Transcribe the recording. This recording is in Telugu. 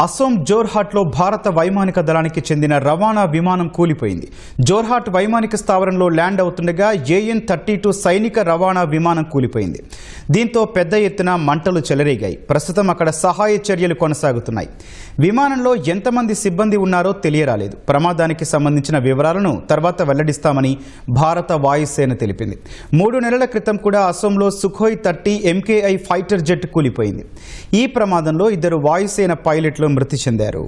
అసోం జోర్హాట్లో భారత వైమానిక దళానికి చెందిన రవాణా విమానం కూలిపోయింది. జోర్హాట్ వైమానిక స్థావరంలో ల్యాండ్ అవుతుండగా AN-32 సైనిక రవాణా విమానం కూలిపోయింది. దీంతో పెద్ద ఎత్తున మంటలు చెలరేగాయి. ప్రస్తుతం అక్కడ సహాయ చర్యలు కొనసాగుతున్నాయి. విమానంలో ఎంతమంది సిబ్బంది ఉన్నారో తెలియరాలేదు. ప్రమాదానికి సంబంధించిన వివరాలను తర్వాత వెల్లడిస్తామని భారత వాయుసేన తెలిపింది. 3 నెలల క్రితం కూడా అసోంలో సుఖోయ్ 30 MKI ఫైటర్ జెట్ కూలిపోయింది. ఈ ప్రమాదంలో 2 వాయుసేన పైలట్లు మృతి చెందారు.